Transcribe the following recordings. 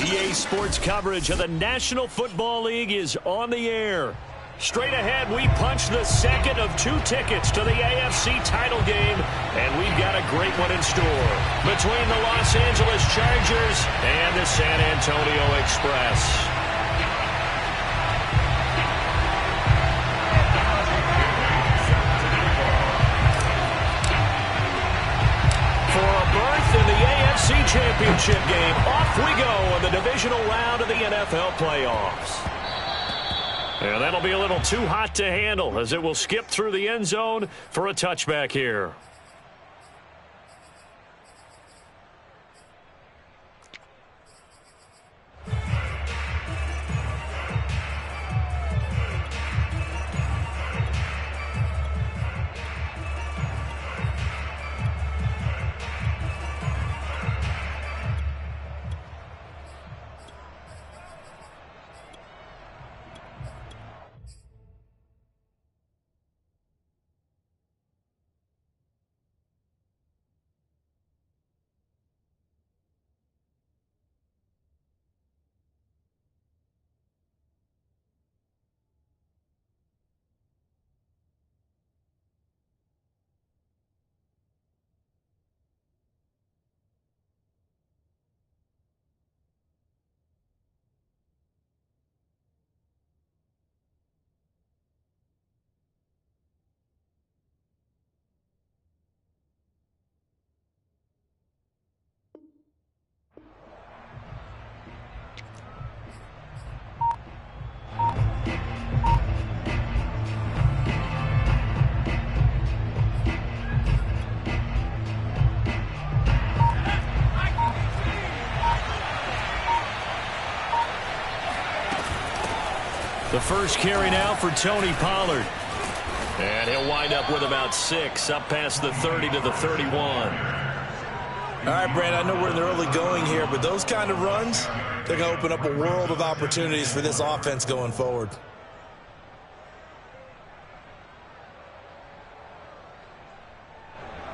EA Sports coverage of the National Football League is on the air. Straight ahead, we punch the second of 2 tickets to the AFC title game, and we've got a great one in store between the Los Angeles Chargers and the San Antonio Express. In the AFC Championship game, off we go in the divisional round of the NFL playoffs. And that'll be a little too hot to handle as it will skip through the end zone for a touchback here. The first carry now for Tony Pollard. And he'll wind up with about 6, up past the 30 to the 31. All right, Brad, I know we're in the early going here, but those kind of runs, they're going to open up a world of opportunities for this offense going forward.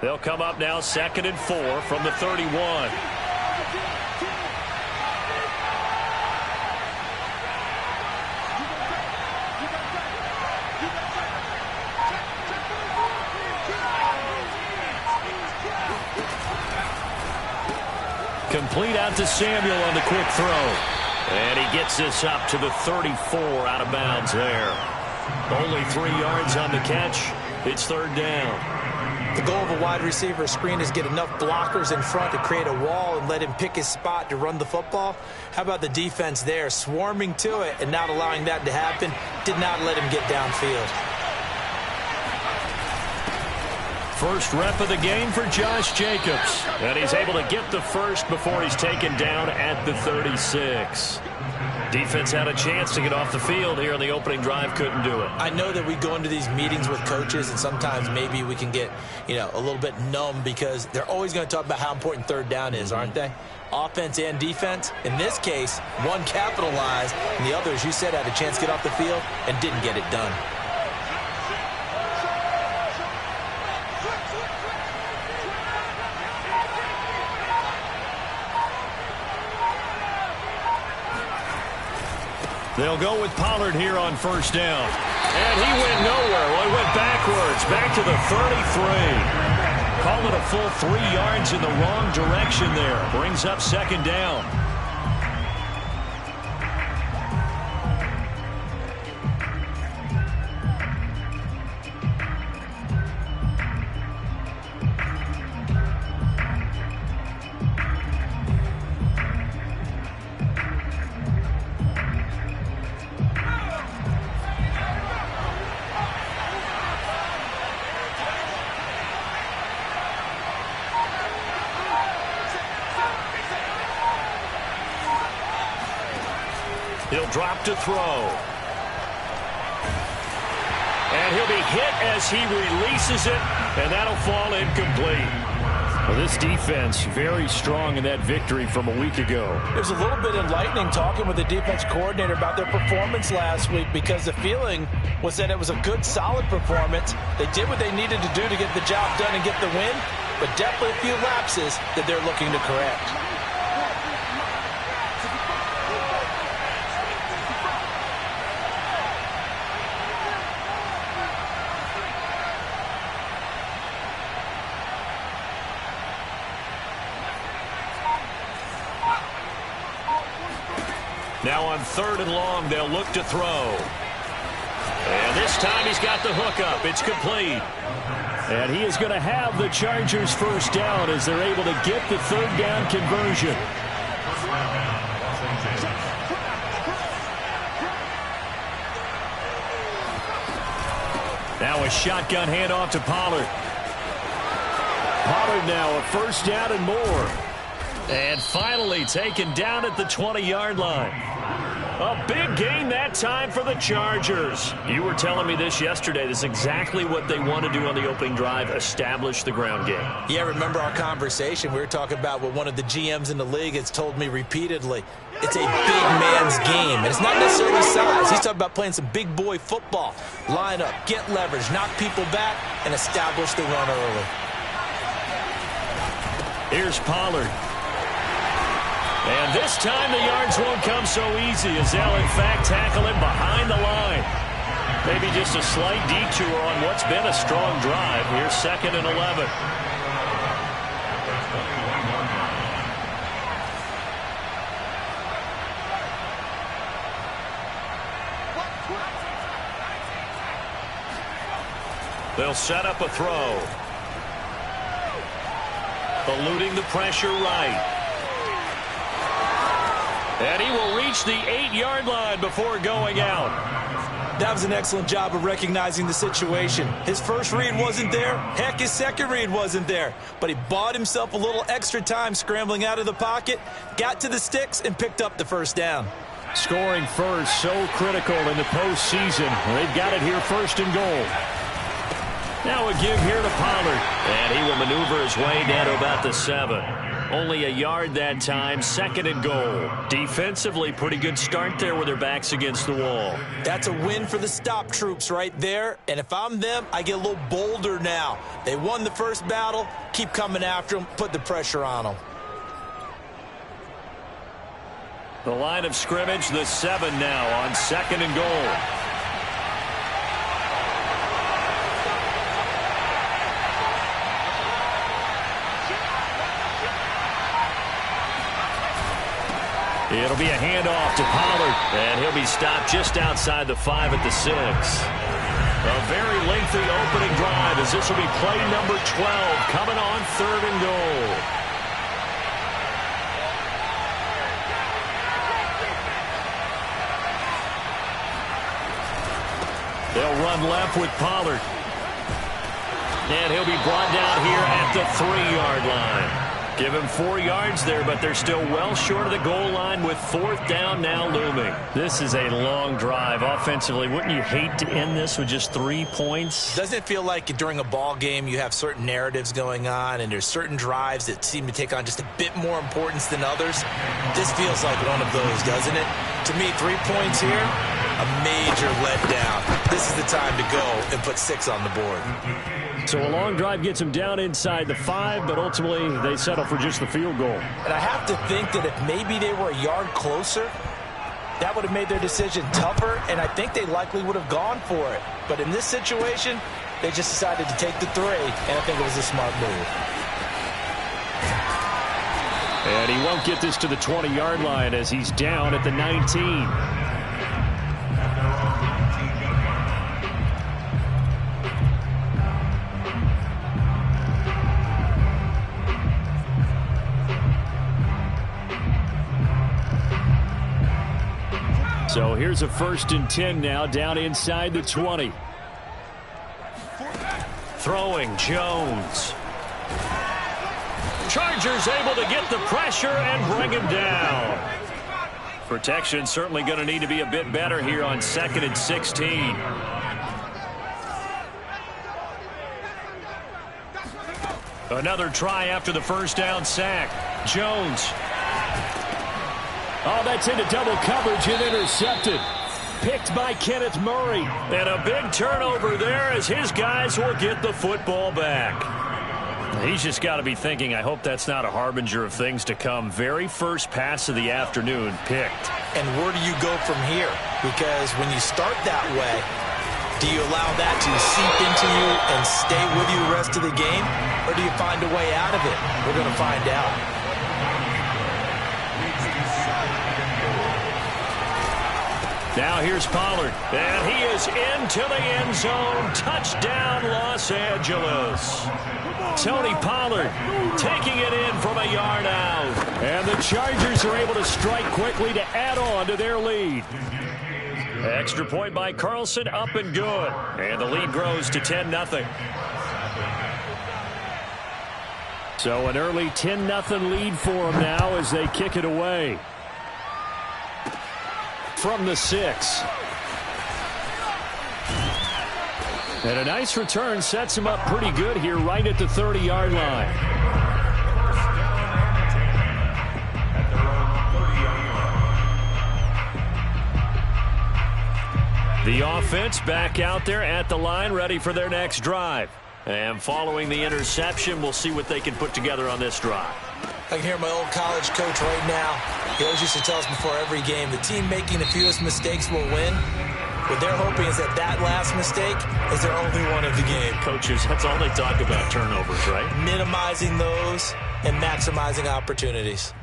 They'll come up now 2nd and 4 from the 31. Complete out to Samuel on the quick throw. And he gets this up to the 34 out of bounds there. Only 3 yards on the catch. It's 3rd down. The goal of a wide receiver screen is get enough blockers in front to create a wall and let him pick his spot to run the football. How about the defense there, swarming to it and not allowing that to happen? Did not let him get downfield. First rep of the game for Josh Jacobs. And he's able to get the first before he's taken down at the 36. Defense had a chance to get off the field here on the opening drive, couldn't do it. I know that we go into these meetings with coaches, and sometimes maybe we can get, a little bit numb because they're always going to talk about how important 3rd down is, aren't they? Offense and defense. In this case, one capitalized, and the other, as you said, had a chance to get off the field and didn't get it done. They'll go with Pollard here on 1st down. And he went nowhere. Well, he went backwards, back to the 33. Call it a full 3 yards in the wrong direction there. Brings up 2nd down. He'll drop to throw. And he'll be hit as he releases it, and that'll fall incomplete. Well, this defense very strong in that victory from a week ago. It was a little bit enlightening talking with the defense coordinator about their performance last week because the feeling was that it was a good, solid performance. They did what they needed to do to get the job done and get the win, but definitely a few lapses that they're looking to correct. Now on 3rd and long, they'll look to throw. And this time he's got the hook up. It's complete. And he is going to have the Chargers first down as they're able to get the 3rd down conversion. Now a shotgun handoff to Pollard. Pollard now a first down and more. And finally taken down at the 20-yard line. A big gain that time for the Chargers. You were telling me this yesterday. This is exactly what they want to do on the opening drive, establish the ground game. Yeah, remember our conversation? We were talking about what one of the GMs in the league has told me repeatedly. It's a big man's game, and it's not necessarily size. He's talking about playing some big boy football. Line up, get leverage, knock people back, and establish the run early. Here's Pollard. And this time the yards won't come so easy as they'll, in fact, tackle him behind the line. Maybe just a slight detour on what's been a strong drive. Here's 2nd and 11. They'll set up a throw. Eluding the pressure right. And he will reach the 8-yard line before going out. That was an excellent job of recognizing the situation. His first read wasn't there. Heck, his second read wasn't there. But he bought himself a little extra time scrambling out of the pocket, got to the sticks, and picked up the first down. Scoring first, so critical in the postseason. They've got it here, 1st and goal. Now a give here to Pollard. And he will maneuver his way down to about the 7. Only a yard that time, 2nd and goal. Defensively, pretty good start there with their backs against the wall. That's a win for the stop troops right there. And if I'm them, I get a little bolder now. They won the first battle. Keep coming after them. Put the pressure on them. The line of scrimmage, the 7 now on 2nd and goal. It'll be a handoff to Pollard, and he'll be stopped just outside the 5 at the 6. A very lengthy opening drive as this will be play number 12 coming on 3rd and goal. They'll run left with Pollard. And he'll be brought down here at the 3-yard line. Give him 4 yards there, but they're still well short of the goal line with 4th down now looming. This is a long drive offensively. Wouldn't you hate to end this with just 3 points? Doesn't it feel like during a ball game you have certain narratives going on and there's certain drives that seem to take on just a bit more importance than others? This feels like one of those, doesn't it? To me, 3 points here, a major letdown. This is the time to go and put 6 on the board. So a long drive gets them down inside the 5, but ultimately they settle for just the field goal. And I have to think that if maybe they were a yard closer, that would have made their decision tougher, and I think they likely would have gone for it. But in this situation, they just decided to take the 3, and I think it was a smart move. And he won't get this to the 20-yard line as he's down at the 19. So here's a 1st and 10 now, down inside the 20. Throwing Jones. Chargers able to get the pressure and bring him down. Protection certainly going to need to be a bit better here on 2nd and 16. Another try after the first down sack. Jones. Oh, that's into double coverage and intercepted. Picked by Kenneth Murray. And a big turnover there as his guys will get the football back. He's just got to be thinking, I hope that's not a harbinger of things to come. Very first pass of the afternoon picked. And where do you go from here? Because when you start that way, do you allow that to seep into you and stay with you the rest of the game? Or do you find a way out of it? We're going to find out. Now here's Pollard, and he is into the end zone. Touchdown, Los Angeles. Tony Pollard taking it in from a yard out. And the Chargers are able to strike quickly to add on to their lead. Extra point by Carlson, up and good. And the lead grows to 10-0. So an early 10-0 lead for them now as they kick it away. From the 6. And a nice return sets him up pretty good here right at the 30-yard line. The offense back out there at the line ready for their next drive. And following the interception, we'll see what they can put together on this drive. I can hear my old college coach right now. He always used to tell us before every game, the team making the fewest mistakes will win. What they're hoping is that last mistake is their only one of the game. Coaches, that's all they talk about, turnovers, right? Minimizing those and maximizing opportunities.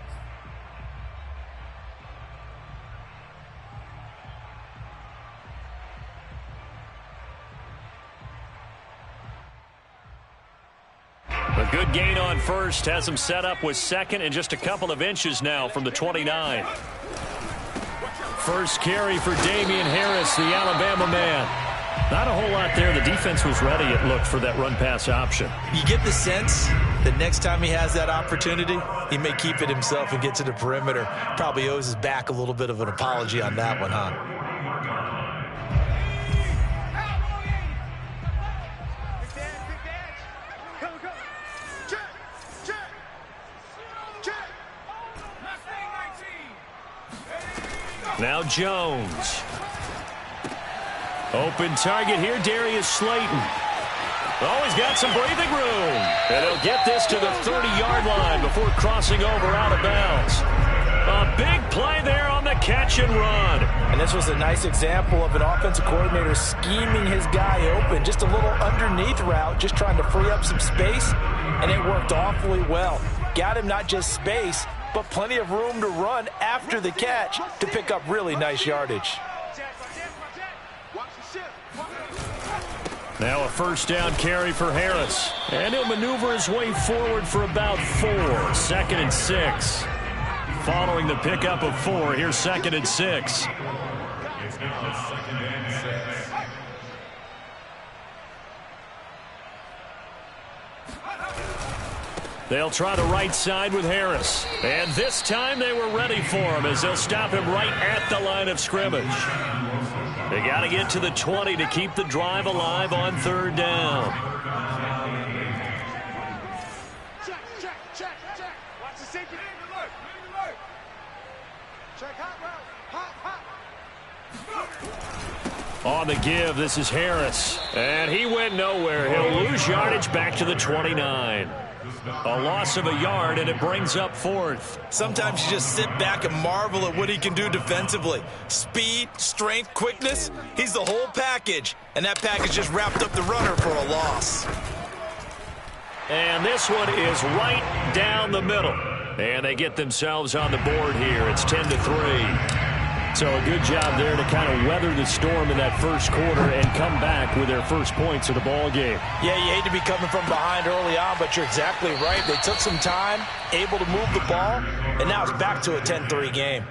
A good gain on first has him set up with second and just a couple of inches now from the 29. First carry for Damian Harris, the Alabama man. Not a whole lot there. The defense was ready, it looked, for that run-pass option. You get the sense that next time he has that opportunity, he may keep it himself and get to the perimeter. Probably owes his back a little bit of an apology on that one, huh? Now Jones. Open target here, Darius Slayton. Oh, he's got some breathing room. And he'll get this to the 30-yard line before crossing over out of bounds. A big play there on the catch and run. And this was a nice example of an offensive coordinator scheming his guy open. Just a little underneath route, just trying to free up some space. And it worked awfully well. Got him not just space, but plenty of room to run after the catch to pick up really nice yardage. Now a first down carry for Harris. And he'll maneuver his way forward for about 4. 2nd and 6. Following the pickup of 4, here's 2nd and 6. They'll try the right side with Harris. And this time they were ready for him as they'll stop him right at the line of scrimmage. They got to get to the 20 to keep the drive alive on 3rd down. Check. Watch the safety. Check hot. On the give, this is Harris. And he went nowhere. He'll lose yardage back to the 29. A loss of a yard, and it brings up 4th. Sometimes you just sit back and marvel at what he can do defensively. Speed, strength, quickness, he's the whole package. And that package just wrapped up the runner for a loss. And this one is right down the middle. And they get themselves on the board here. It's 10-3. So a good job there to kind of weather the storm in that first quarter and come back with their first points of the ball game. Yeah, you hate to be coming from behind early on, but you're exactly right. They took some time, able to move the ball, and now it's back to a 10-3 game.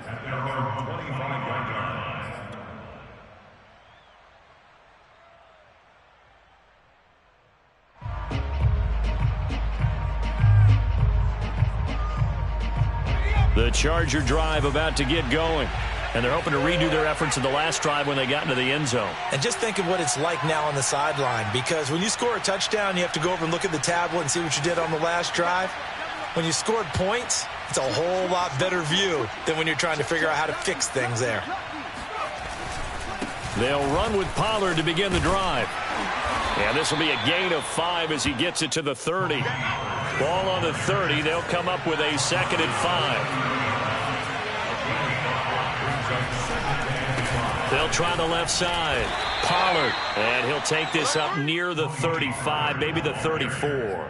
The Charger drive about to get going. And they're hoping to redo their efforts in the last drive when they got into the end zone. And just think of what it's like now on the sideline, because when you score a touchdown, you have to go over and look at the tablet and see what you did on the last drive. When you scored points, it's a whole lot better view than when you're trying to figure out how to fix things there. They'll run with Pollard to begin the drive. And this will be a gain of 5 as he gets it to the 30. Ball on the 30. They'll come up with a 2nd and 5. They'll try the left side. Pollard. And he'll take this up near the 35, maybe the 34.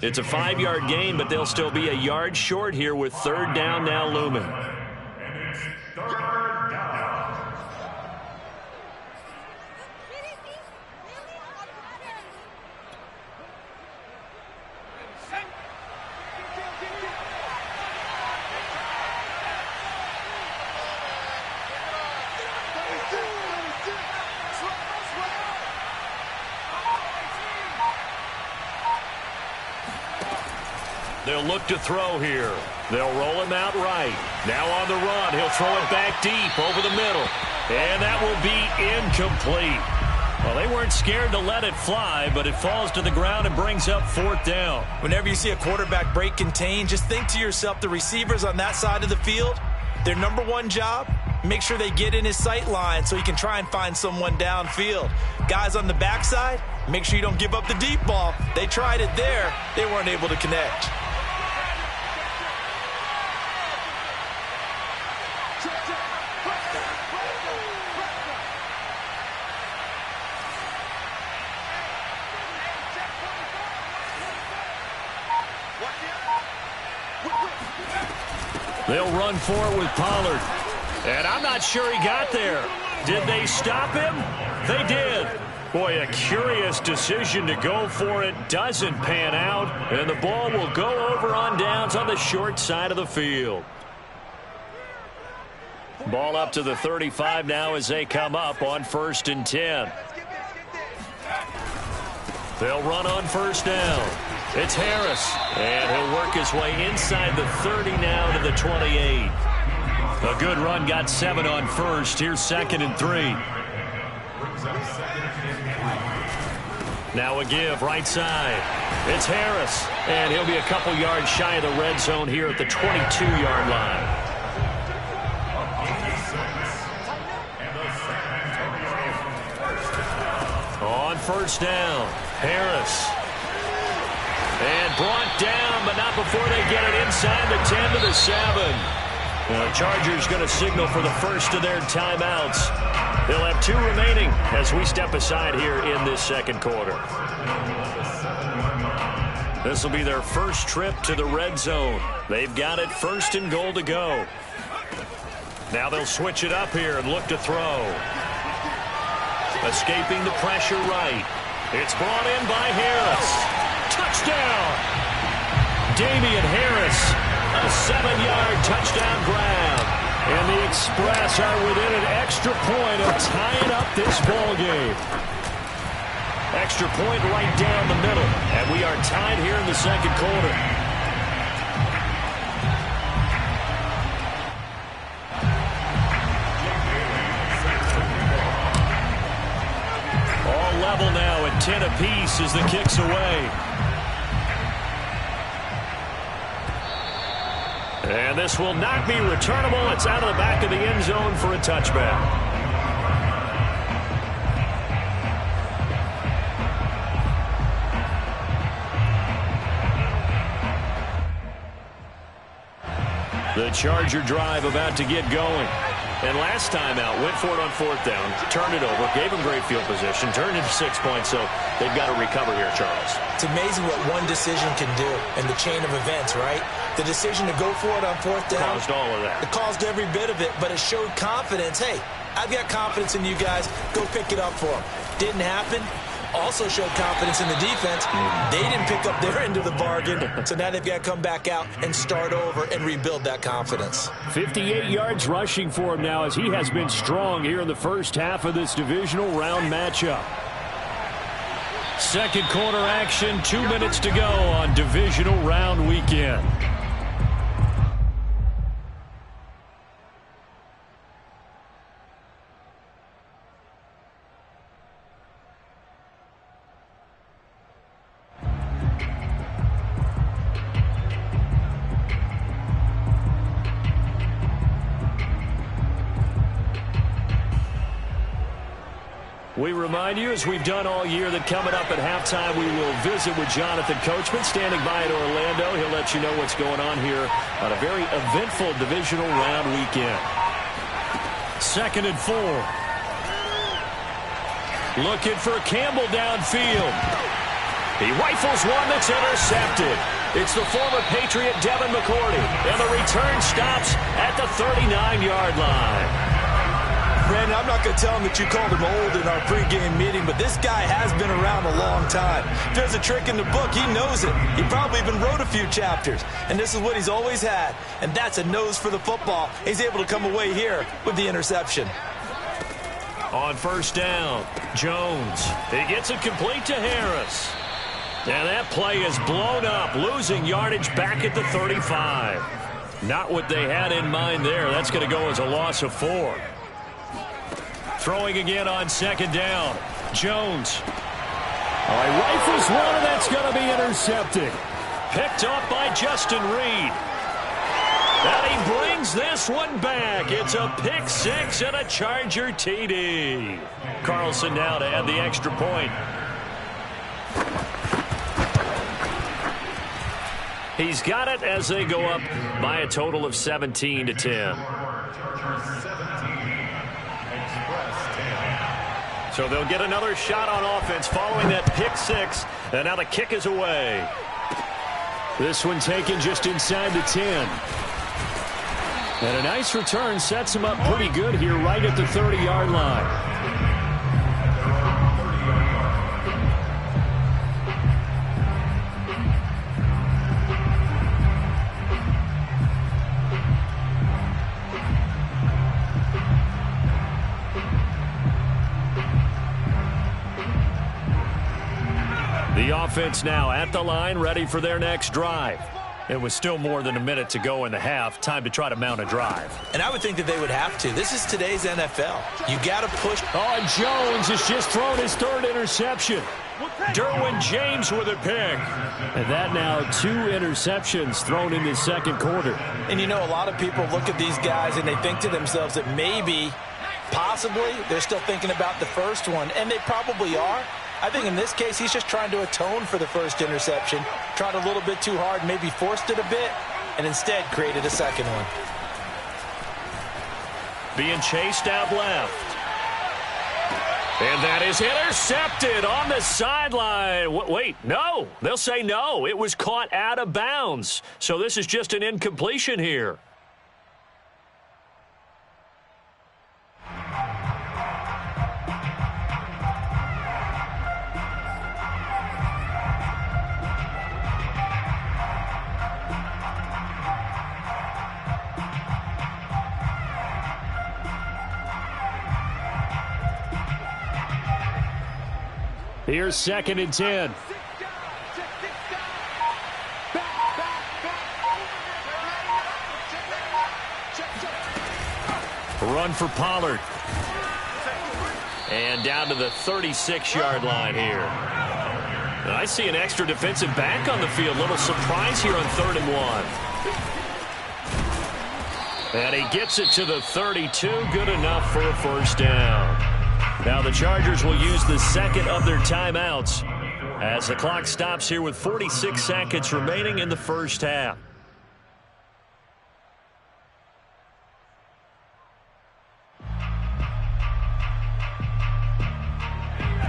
It's a 5-yard gain, but they'll still be a yard short here with 3rd down now looming. They'll look to throw here. They'll roll him out right. Now on the run, he'll throw it back deep over the middle. And that will be incomplete. Well, they weren't scared to let it fly, but it falls to the ground and brings up 4th down. Whenever you see a quarterback break contain, just think to yourself, the receivers on that side of the field, their number one job, make sure they get in his sight line so he can try and find someone downfield. Guys on the backside, make sure you don't give up the deep ball. They tried it there. They weren't able to connect. They'll run for it with Pollard. And I'm not sure he got there. Did they stop him? They did. Boy, a curious decision to go for it. Doesn't pan out. And the ball will go over on downs on the short side of the field. Ball up to the 35 now as they come up on 1st and 10. They'll run on 1st down. It's Harris, and he'll work his way inside the 30 now to the 28. A good run, got 7 on 1st. Here's 2nd and 3. Now a give, right side. It's Harris, and he'll be a couple yards shy of the red zone here at the 22-yard line. On 1st down, Harris. And brought down, but not before they get it inside the 10 to the 7. The Chargers going to signal for the first of their timeouts. They'll have 2 remaining as we step aside here in this 2nd quarter. This will be their first trip to the red zone. They've got it 1st and goal to go. Now they'll switch it up here and look to throw. Escaping the pressure right. It's brought in by Harris. Touchdown! Damian Harris, a 7-yard touchdown grab. And the Express are within an extra point of tying up this ball game. Extra point right down the middle. And we are tied here in the 2nd quarter. All level now at 10 apiece as the kick's away. And this will not be returnable. It's out of the back of the end zone for a touchback. The Charger drive about to get going. And last time out, went for it on 4th down, turned it over, gave him great field position, turned into 6 points, so they've got to recover here, Charles. It's amazing what one decision can do in the chain of events, right? The decision to go for it on 4th down. Caused all of that. It caused every bit of it, but it showed confidence. Hey, I've got confidence in you guys. Go pick it up for them. Didn't happen. Also showed confidence in the defense. They didn't pick up their end of the bargain, so now they've got to come back out and start over and rebuild that confidence. 58 yards rushing for him now as he has been strong here in the first half of this divisional round matchup. 2nd quarter action, 2 minutes to go on divisional round weekend. We remind you, as we've done all year, that coming up at halftime, we will visit with Jonathan Coachman, standing by in Orlando. He'll let you know what's going on here on a very eventful divisional round weekend. 2nd and 4. Looking for Campbell downfield. He rifles one that's intercepted. It's the former Patriot Devin McCourty, and the return stops at the 39-yard line. Brandon, I'm not going to tell him that you called him old in our pregame meeting, but this guy has been around a long time. If there's a trick in the book, he knows it. He probably even wrote a few chapters, and this is what he's always had, and that's a nose for the football. He's able to come away here with the interception. On 1st down, Jones. He gets it complete to Harris. And that play is blown up, losing yardage back at the 35. Not what they had in mind there. That's going to go as a loss of 4. Throwing again on second down. Jones. Oh, he rifles one, and that's going to be intercepted. Picked up by Justin Reed. And he brings this one back. It's a pick 6 and a Charger TD. Carlson now to add the extra point. He's got it as they go up by a total of 17-10. So they'll get another shot on offense following that pick 6. And now the kick is away. This one taken just inside the 10. And a nice return sets him up pretty good here right at the 30-yard line. The offense now at the line, ready for their next drive. It was still more than a minute to go in the half. Time to try to mount a drive. And I would think that they would have to. This is today's NFL. You got to push. Oh, and Jones has just thrown his 3rd interception. Derwin James with a pick. And that now 2 interceptions thrown in the second quarter. And you know, a lot of people look at these guys and they think to themselves that maybe, possibly, they're still thinking about the first one. And they probably are. I think in this case, he's just trying to atone for the first interception. Tried a little bit too hard, maybe forced it a bit, and instead created a second one. Being chased out left. And that is intercepted on the sideline. Wait, no. They'll say no. It was caught out of bounds. So this is just an incompletion here. Here's 2nd and 10. Run for Pollard. And down to the 36-yard line here. And I see an extra defensive back on the field. Little surprise here on 3rd and 1. And he gets it to the 32. Good enough for a first down. Now the Chargers will use the 2nd of their timeouts as the clock stops here with 46 seconds remaining in the first half.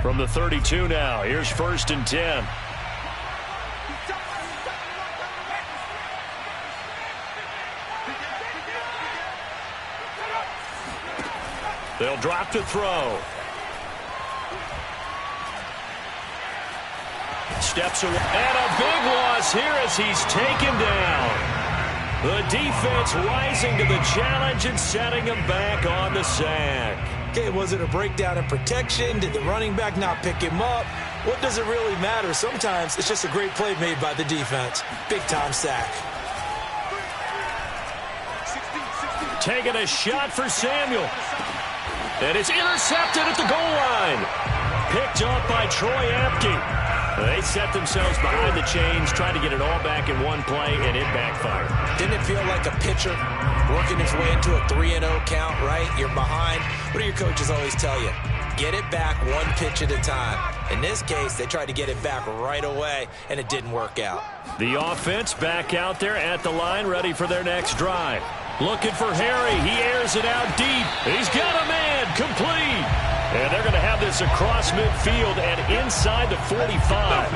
From the 32 now, here's 1st and 10. They'll drop to throw. Steps away. And a big loss here as he's taken down. The defense rising to the challenge and setting him back on the sack. Okay, was it a breakdown in protection? Did the running back not pick him up? What does it really matter? Sometimes it's just a great play made by the defense. Big-time sack. Taking a shot for Samuel. And it's intercepted at the goal line. Picked up by Troy Apke. They set themselves behind the chains, trying to get it all back in one play, and it backfired. Didn't it feel like a pitcher working his way into a 3-0 count, right? You're behind. What do your coaches always tell you? Get it back one pitch at a time. In this case, they tried to get it back right away, and it didn't work out. The offense back out there at the line, ready for their next drive. Looking for Harry. He airs it out deep. He's got a man. Complete. And they're going to have this across midfield and inside the 45.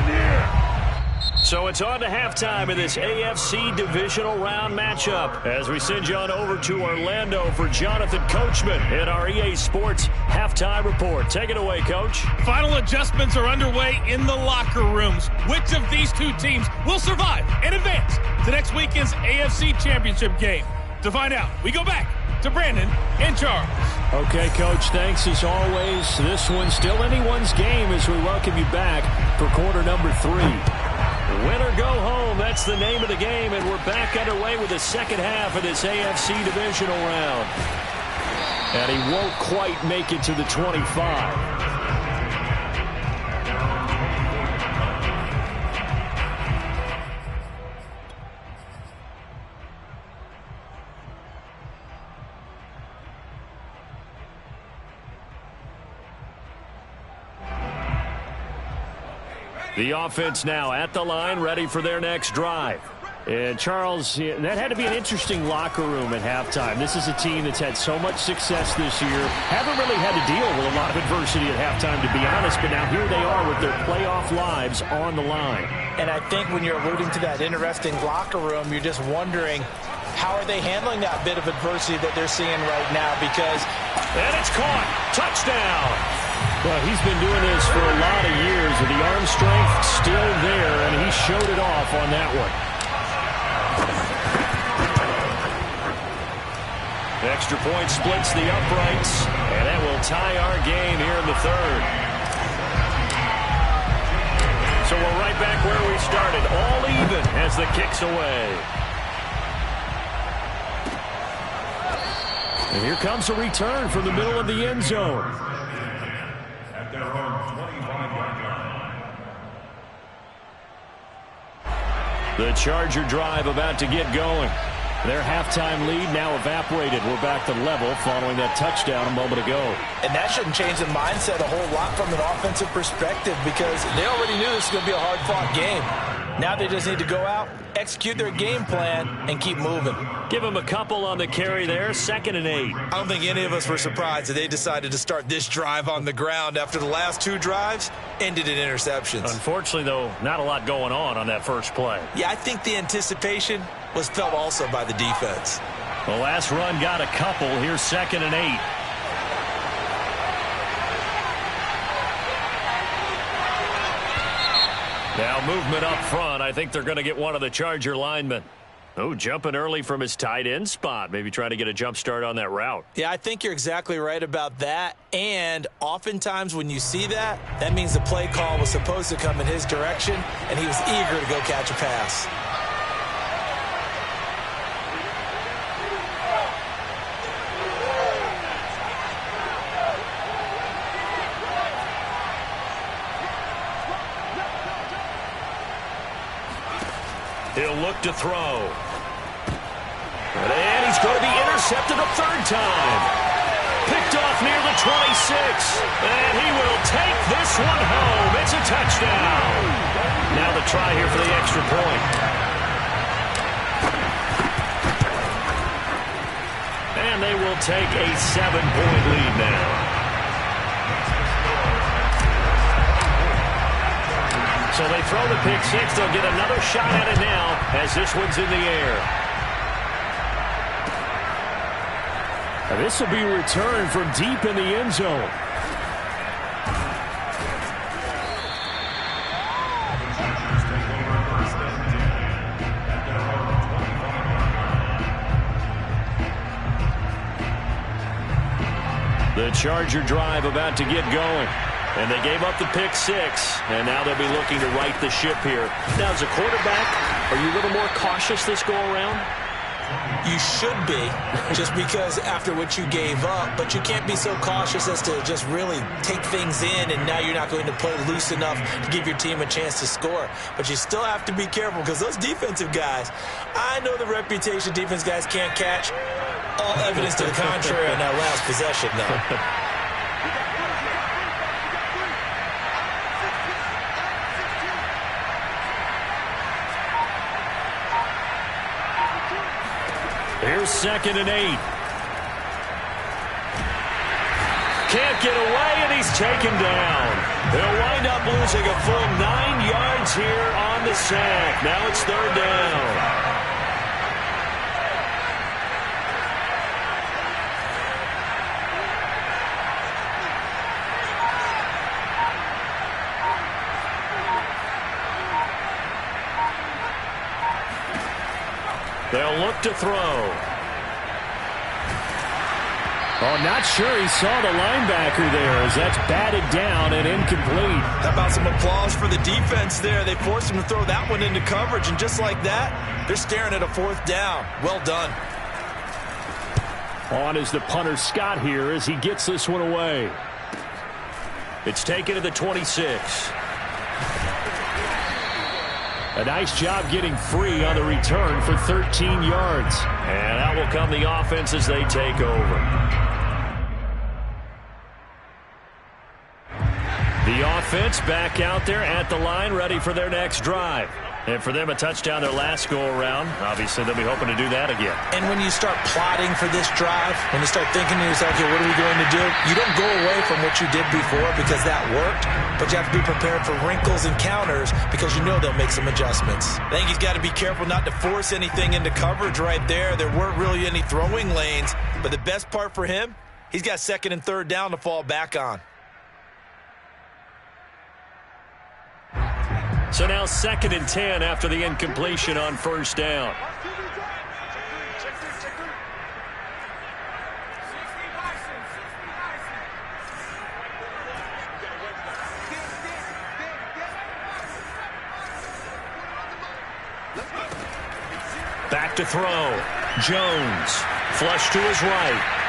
So it's on to halftime in this AFC divisional round matchup as we send you on over to Orlando for Jonathan Coachman in our EA Sports halftime report. Take it away, Coach. Final adjustments are underway in the locker rooms. Which of these two teams will survive and advance to next weekend's AFC Championship game? To find out, we go back to Brandon and Charles. Okay, Coach, thanks as always. This one's still anyone's game as we welcome you back for quarter number 3. Win or go home, that's the name of the game, and we're back underway with the second half of this AFC divisional round. And he won't quite make it to the 25. The offense now at the line, ready for their next drive. And, Charles, that had to be an interesting locker room at halftime. This is a team that's had so much success this year. Haven't really had to deal with a lot of adversity at halftime, to be honest. But now here they are with their playoff lives on the line. And I think when you're alluding to that interesting locker room, you're just wondering, how are they handling that bit of adversity that they're seeing right now? Because... And it's caught. Touchdown. Well, he's been doing this for a lot of years, with the arm strength still there, and he showed it off on that one. Extra point splits the uprights, and that will tie our game here in the third. So we're right back where we started, all even as the kick's away. And here comes a return from the middle of the end zone. The Charger drive about to get going. Their halftime lead now evaporated. We're back to level following that touchdown a moment ago. And that shouldn't change the mindset a whole lot from an offensive perspective, because they already knew this was going to be a hard-fought game. Now they just need to go out, execute their game plan, and keep moving. Give them a couple on the carry there, 2nd and 8. I don't think any of us were surprised that they decided to start this drive on the ground after the last 2 drives ended in interceptions. Unfortunately, though, not a lot going on that first play. Yeah, I think the anticipation was felt also by the defense. The last run got a couple. Here's 2nd and 8. Now movement up front. I think they're going to get one of the Charger linemen. Oh, jumping early from his tight end spot. Maybe trying to get a jump start on that route. Yeah, I think you're exactly right about that. And oftentimes when you see that, that means the play call was supposed to come in his direction, and he was eager to go catch a pass. He'll look to throw. And he's going to be intercepted a 3rd time. Picked off near the 26. And he will take this one home. It's a touchdown. Now the try here for the extra point. And they will take a 7-point lead now. So they throw the pick 6. They'll get another shot at it now as this one's in the air. Now this will be returned from deep in the end zone. The Charger drive about to get going. And they gave up the pick 6, and now they'll be looking to right the ship here. Now, as a quarterback, are you a little more cautious this go-around? You should be, just because after what you gave up, but you can't be so cautious as to just really take things in, and now you're not going to play loose enough to give your team a chance to score. But you still have to be careful, because those defensive guys, I know the reputation defense guys can't catch. All evidence to the contrary on that last possession, though. Here's 2nd and 8. Can't get away, and he's taken down. They'll wind up losing a full 9 yards here on the sack. Now it's 3rd down. They'll look to throw. Oh, not sure he saw the linebacker there as that's batted down and incomplete. How about some applause for the defense there? They forced him to throw that one into coverage, and just like that, they're staring at a 4th down. Well done. On is the punter Scott here as he gets this one away. It's taken to the 26. A nice job getting free on the return for 13 yards. And out will come the offense as they take over. The offense back out there at the line, ready for their next drive. And for them, a touchdown their last go-around. Obviously, they'll be hoping to do that again. And when you start plotting for this drive, when you start thinking to yourself, okay, what are we going to do? You don't go away from what you did before because that worked, but you have to be prepared for wrinkles and counters because you know they'll make some adjustments. I think he's got to be careful not to force anything into coverage right there. There weren't really any throwing lanes, but the best part for him, he's got 2nd and 3rd down to fall back on. So now 2nd and 10 after the incompletion on 1st down. Back to throw. Jones. Flush to his right.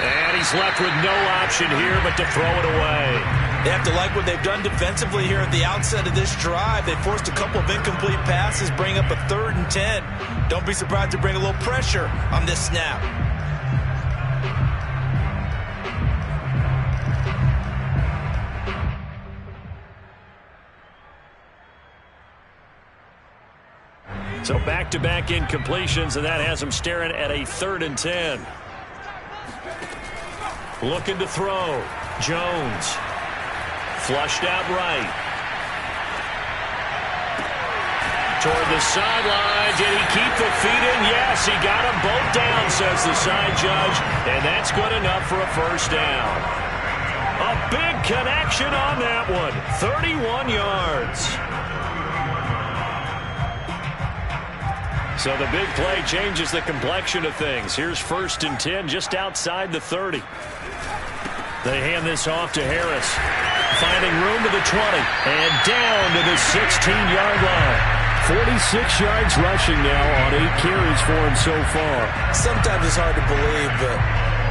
And he's left with no option here but to throw it away. They have to like what they've done defensively here at the outset of this drive. They forced a couple of incomplete passes, bring up a 3rd and 10. Don't be surprised to bring a little pressure on this snap. So back-to-back incompletions, and that has them staring at a 3rd and 10. Looking to throw. Jones. Flushed out right. Toward the sideline. Did he keep the feet in? Yes, he got them both down, says the side judge. And that's good enough for a 1st down. A big connection on that one. 31 yards. So the big play changes the complexion of things. Here's 1st and 10 just outside the 30. They hand this off to Harris. Finding room to the 20. And down to the 16-yard line. 46 yards rushing now on 8 carries for him so far. Sometimes it's hard to believe, but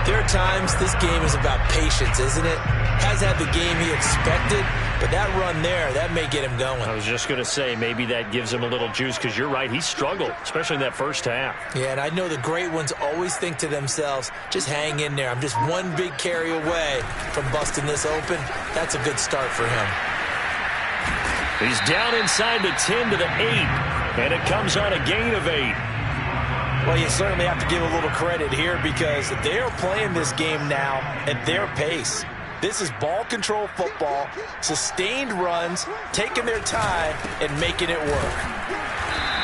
there are times this game is about patience, isn't it? Has had the game he expected, but that run there, that may get him going. I was just going to say, maybe that gives him a little juice because you're right, he struggled, especially in that 1st half. Yeah, and I know the great ones always think to themselves, just hang in there. I'm just one big carry away from busting this open. That's a good start for him. He's down inside the 10 to the 8, and it comes on a gain of 8. Well, you certainly have to give a little credit here because they are playing this game now at their pace. This is ball control football, sustained runs, taking their time, and making it work.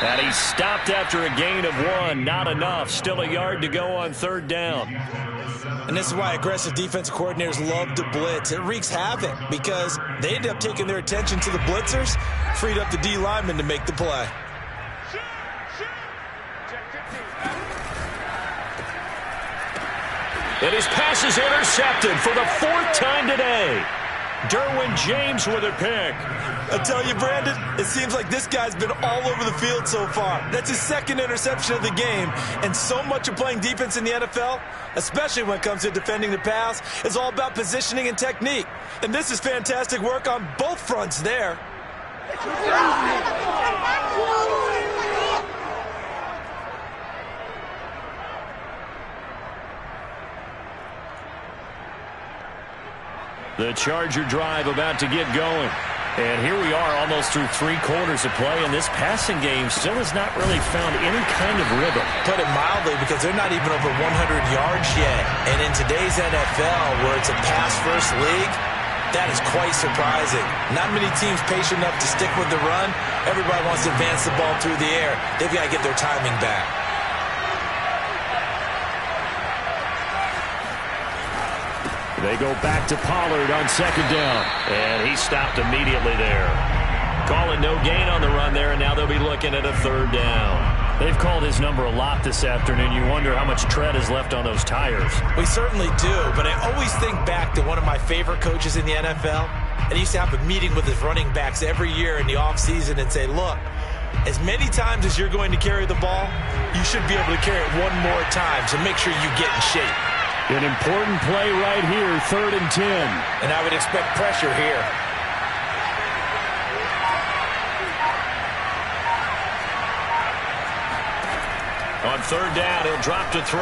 And he stopped after a gain of 1. Not enough. Still a yard to go on 3rd down. And this is why aggressive defensive coordinators love to blitz. It wreaks havoc because they end up taking their attention to the blitzers, freed up the D lineman to make the play. And his pass is intercepted for the 4th time today. Derwin James with a pick. I tell you, Brandon, it seems like this guy's been all over the field so far. That's his 2nd interception of the game. And so much of playing defense in the NFL, especially when it comes to defending the pass, is all about positioning and technique. And this is fantastic work on both fronts there. The Charger drive about to get going. And here we are almost through 3 quarters of play, and this passing game still has not really found any kind of rhythm. Put it mildly, because they're not even over 100 yards yet. And in today's NFL, where it's a pass-first league, that is quite surprising. Not many teams patient enough to stick with the run. Everybody wants to advance the ball through the air. They've got to get their timing back. They go back to Pollard on 2nd down. And he stopped immediately there. Calling no gain on the run there, and now they'll be looking at a 3rd down. They've called his number a lot this afternoon. You wonder how much tread is left on those tires. We certainly do, but I always think back to one of my favorite coaches in the NFL. And he used to have a meeting with his running backs every year in the offseason and say, look, as many times as you're going to carry the ball, you should be able to carry it one more time, so make sure you get in shape. An important play right here, 3rd and 10. And I would expect pressure here. On 3rd down, he'll drop to throw.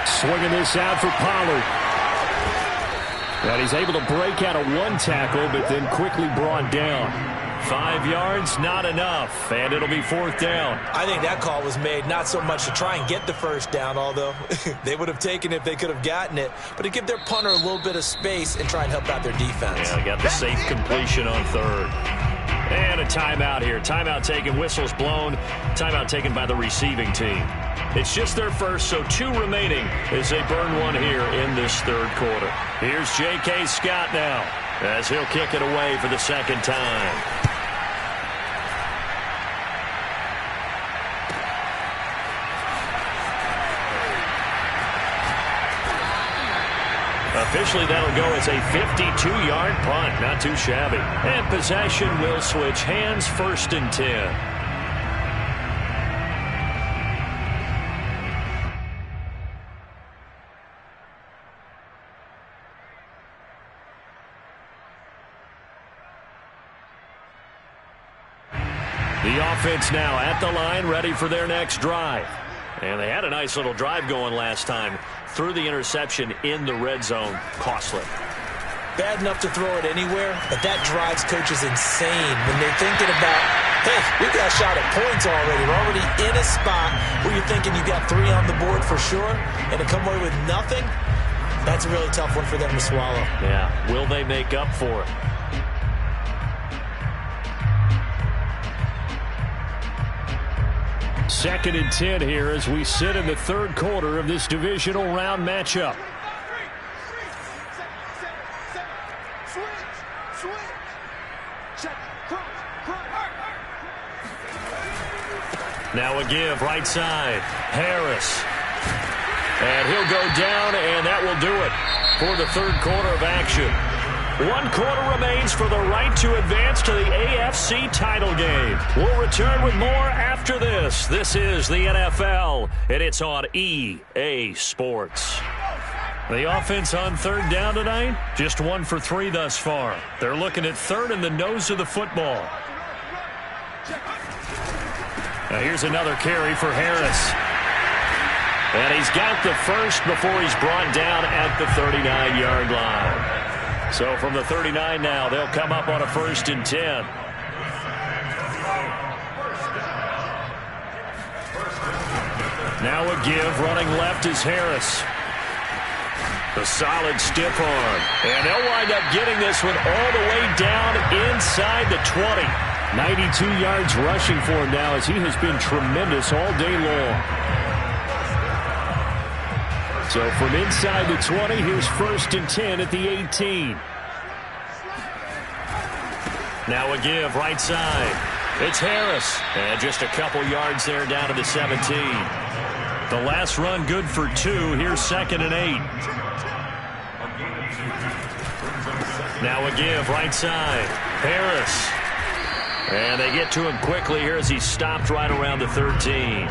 Swinging this out for Pollard. And he's able to break out of one tackle, but then quickly brought down. 5 yards, not enough, and it'll be 4th down. I think that call was made not so much to try and get the 1st down, although they would have taken it if they could have gotten it, but to give their punter a little bit of space and try and help out their defense. Yeah, they got the safe completion on 3rd. And a timeout here. Timeout taken, whistles blown. Timeout taken by the receiving team. It's just their first, so 2 remaining as they burn one here in this 3rd quarter. Here's J.K. Scott now as he'll kick it away for the 2nd time. Officially, that'll go as a 52-yard punt. Not too shabby. And possession will switch hands, 1st and 10. The offense now at the line, ready for their next drive. And they had a nice little drive going last time. Threw the interception in the red zone. Costly. Bad enough to throw it anywhere, but that drives coaches insane when they're thinking about, hey, we've got a shot at points already. We're already in a spot where you're thinking you got 3 on the board for sure, and to come away with nothing, that's a really tough one for them to swallow. Yeah, will they make up for it? Second and 10 here as we sit in the 3rd quarter of this divisional round matchup. Now a give, right side. Harris. And he'll go down, and that will do it for the 3rd quarter of action. 1 quarter remains for the right to advance to the AFC title game. We'll return with more after this. This is the NFL, and it's on EA Sports. The offense on 3rd down tonight, just 1 for 3 thus far. They're looking at 3rd in the nose of the football. Now here's another carry for Harris. And he's got the 1st before he's brought down at the 39-yard line. So from the 39 now, they'll come up on a 1st and 10. Now a give, running left is Harris. The solid stiff arm. And they'll wind up getting this one all the way down inside the 20. 92 yards rushing for him now as he has been tremendous all day long. So from inside the 20, here's 1st and 10 at the 18. Now a give, right side. It's Harris. And just a couple yards there down to the 17. The last run good for 2. Here's 2nd and 8. Now a give, right side. Harris. And they get to him quickly here as he stopped right around the 13.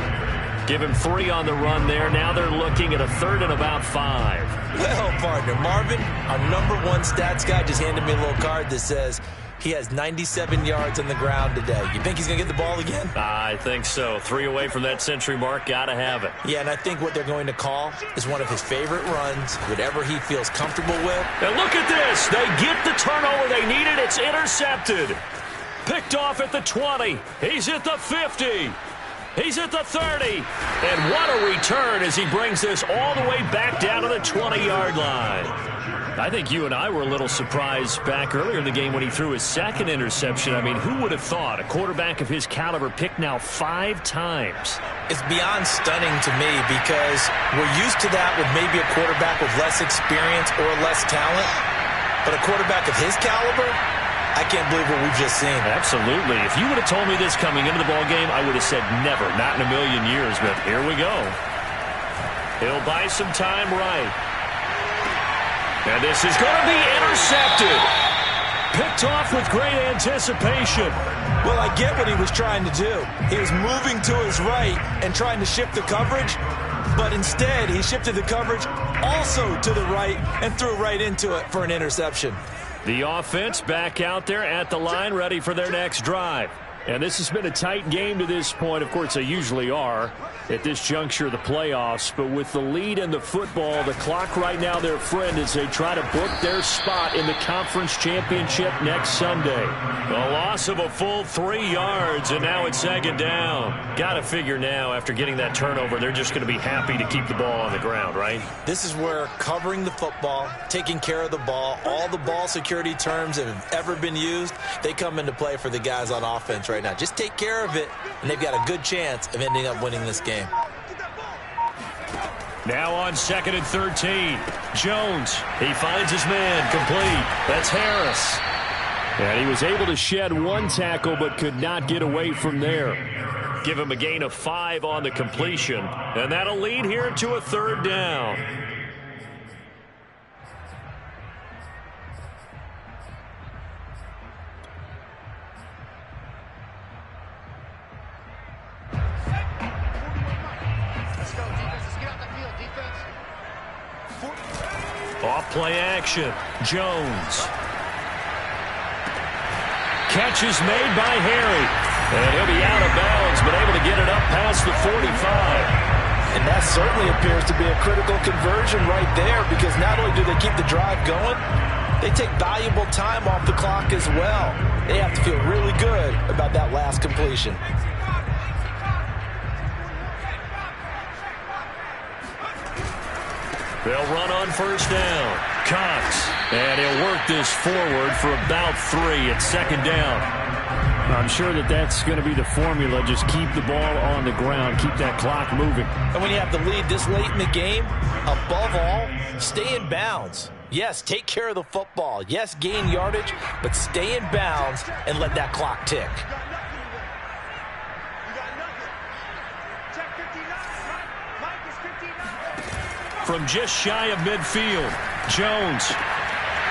Give him 3 on the run there. Now they're looking at a 3rd and about 5. Well, partner, Marvin, our #1 stats guy just handed me a little card that says he has 97 yards on the ground today. You think he's going to get the ball again? I think so. 3 away from that century mark. Got to have it. Yeah, and I think what they're going to call is one of his favorite runs, whatever he feels comfortable with. And look at this. They get the turnover they needed. It's intercepted. Picked off at the 20. He's at the 50. He's at the 30. And what a return as he brings this all the way back down to the 20-yard line. I think you and I were a little surprised back earlier in the game when he threw his 2nd interception. I mean, who would have thought a quarterback of his caliber picked now 5 times? It's beyond stunning to me because we're used to that with maybe a quarterback with less experience or less talent. But a quarterback of his caliber, I can't believe what we've just seen. Absolutely. If you would have told me this coming into the ball game, I would have said never, not in a million years. But here we go. He'll buy some time right. And this is going to be intercepted. Picked off with great anticipation. Well, I get what he was trying to do. He was moving to his right and trying to shift the coverage, but instead he shifted the coverage also to the right and threw right into it for an interception. The offense back out there at the line, ready for their next drive. And this has been a tight game to this point. Of course, they usually are at this juncture of the playoffs. But with the lead in the football, the clock right now their friend as they try to book their spot in the conference championship next Sunday. A loss of a full 3 yards, and now it's second down. Got to figure now, after getting that turnover, they're just going to be happy to keep the ball on the ground, right? This is where covering the football, taking care of the ball, all the ball security terms that have ever been used, they come into play for the guys on offense right now. Just take care of it, and they've got a good chance of ending up winning this game. Now on 2nd and 13. Jones, he finds his man, complete. That's Harris. And he was able to shed 1 tackle but could not get away from there. Give him a gain of 5 on the completion. And that'll lead here to a 3rd down. Off play action. Jones. Catch is made by Harry. And he'll be out of bounds, but able to get it up past the 45. And that certainly appears to be a critical conversion right there, because not only do they keep the drive going, they take valuable time off the clock as well. They have to feel really good about that last completion. They'll run on 1st down. Cox. And he'll work this forward for about 3 at 2nd down. I'm sure that that's going to be the formula. Just keep the ball on the ground. Keep that clock moving. And when you have the lead this late in the game, above all, stay in bounds. Yes, take care of the football. Yes, gain yardage, but stay in bounds and let that clock tick. From just shy of midfield, Jones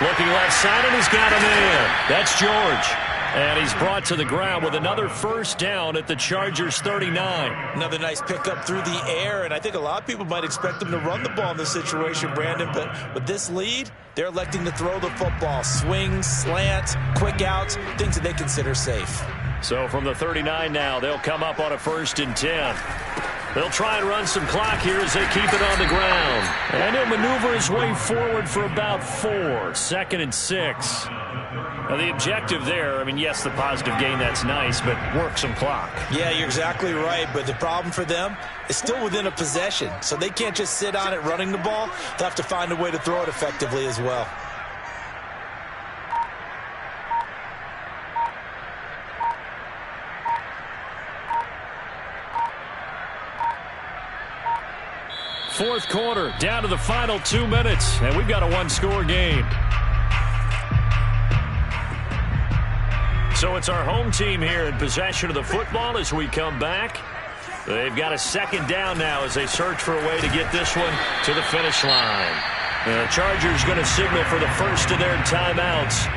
looking left side, and he's got a man. That's George. And he's brought to the ground with another 1st down at the Chargers' 39. Another nice pickup through the air, and I think a lot of people might expect them to run the ball in this situation, Brandon, but with this lead, they're electing to throw the football. Swings, slants, quick outs, things that they consider safe. So from the 39 now, they'll come up on a 1st and 10. They'll try and run some clock here as they keep it on the ground. And he'll maneuver his way forward for about 4. 2nd and 6. Now the objective there, I mean, yes, the positive gain, that's nice, but work some clock. Yeah, you're exactly right, but the problem for them is still within a possession. So they can't just sit on it running the ball. They'll have to find a way to throw it effectively as well. Fourth quarter, down to the final 2 minutes, and we've got a 1-score game. So it's our home team here in possession of the football as we come back. They've got a 2nd down now as they search for a way to get this one to the finish line. The Chargers going to signal for the first of their timeouts.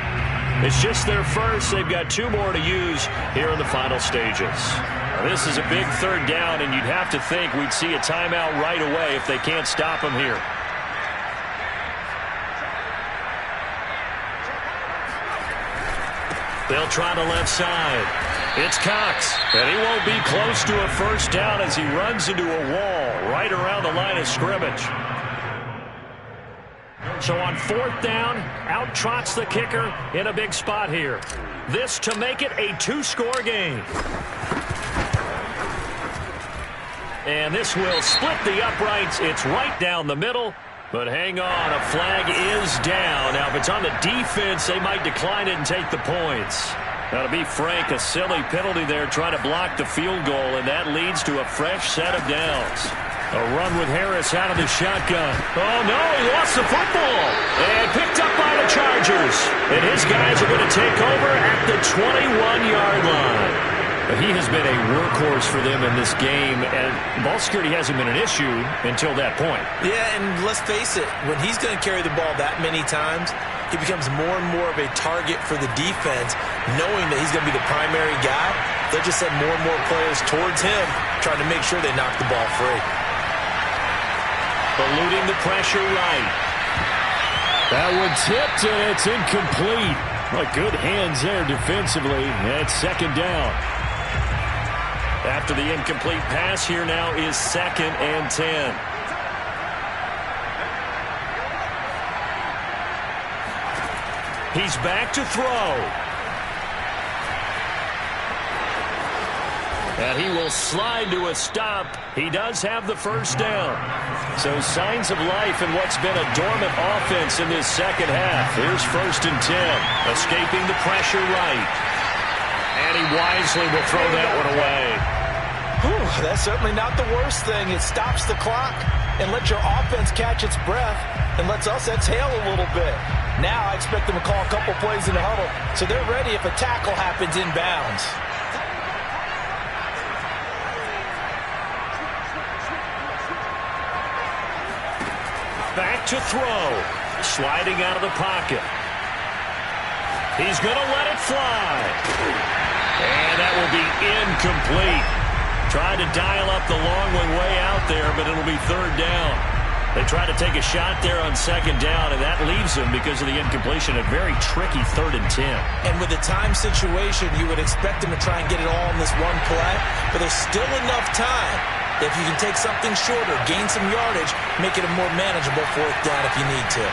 It's just their first. They've got 2 more to use here in the final stages. This is a big 3rd down, and you'd have to think we'd see a timeout right away if they can't stop them here. They'll try the left side. It's Cox, and he won't be close to a 1st down as he runs into a wall right around the line of scrimmage. So on 4th down, out trots the kicker in a big spot here. This to make it a 2-score game. And this will split the uprights. It's right down the middle. But hang on, a flag is down. Now, if it's on the defense, they might decline it and take the points. Now, to be frank, a silly penalty there trying to block the field goal, and that leads to a fresh set of downs. A run with Harris out of the shotgun. Oh, no, he lost the football. And picked up by the Chargers. And his guys are going to take over at the 21-yard line. But he has been a workhorse for them in this game, and ball security hasn't been an issue until that point. Yeah, and let's face it, when he's going to carry the ball that many times, he becomes more and more of a target for the defense, knowing that he's going to be the primary guy. They'll just send more and more players towards him, trying to make sure they knock the ball free. Eluding the pressure right. That one tipped, and it's incomplete. Well, good hands there defensively. That's second down. After the incomplete pass, here now is 2nd and 10. He's back to throw. And he will slide to a stop. He does have the first down. So signs of life in what's been a dormant offense in this second half. Here's 1st and 10. Escaping the pressure right. And he wisely will throw that one away. Whew, that's certainly not the worst thing. It stops the clock and lets your offense catch its breath and lets us exhale a little bit. Now I expect them to call a couple plays in the huddle so they're ready if a tackle happens inbounds. Back to throw. Sliding out of the pocket. He's going to let it fly. And that will be incomplete. Tried to dial up the long one way out there, but it'll be 3rd down. They try to take a shot there on 2nd down, and that leaves them, because of the incompletion, a very tricky 3rd and 10. And with the time situation, you would expect them to try and get it all in this one play, but there's still enough time. If you can take something shorter, gain some yardage, make it a more manageable 4th down if you need to.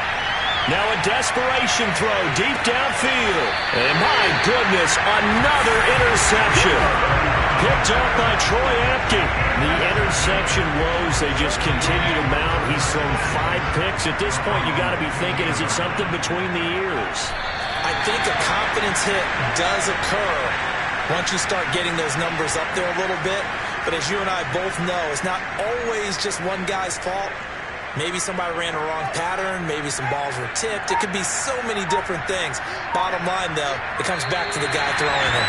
Now a desperation throw deep downfield. And my goodness, another interception. Picked up by Troy Apke. The interception woes, they just continue to mount. He's thrown 5 picks. At this point, you got to be thinking, is it something between the ears? I think a confidence hit does occur once you start getting those numbers up there a little bit. But as you and I both know, it's not always just one guy's fault. Maybe somebody ran a wrong pattern. Maybe some balls were tipped. It could be so many different things. Bottom line, though, it comes back to the guy throwing it.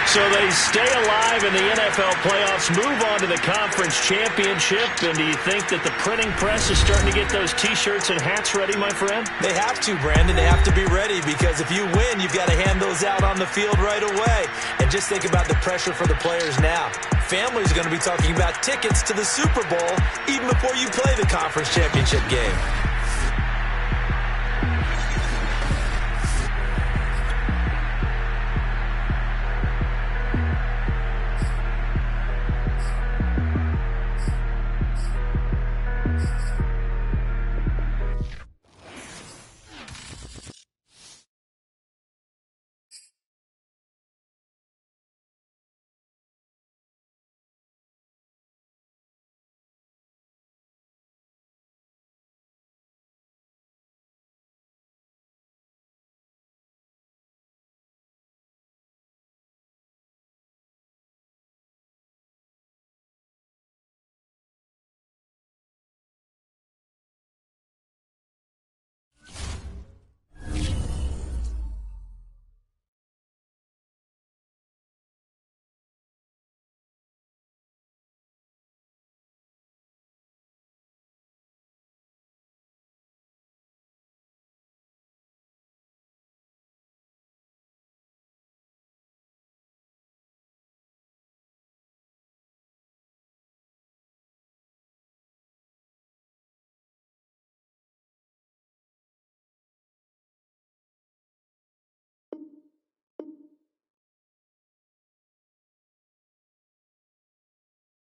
So they stay alive in the NFL playoffs, move on to the conference championship. And do you think that the printing press is starting to get those T-shirts and hats ready, my friend? They have to, Brandon. They have to be ready, because if you win, you've got to hand those out on the field right away. And just think about the pressure for the players now. Families are going to be talking about tickets to the Super Bowl even before you play the conference championship game.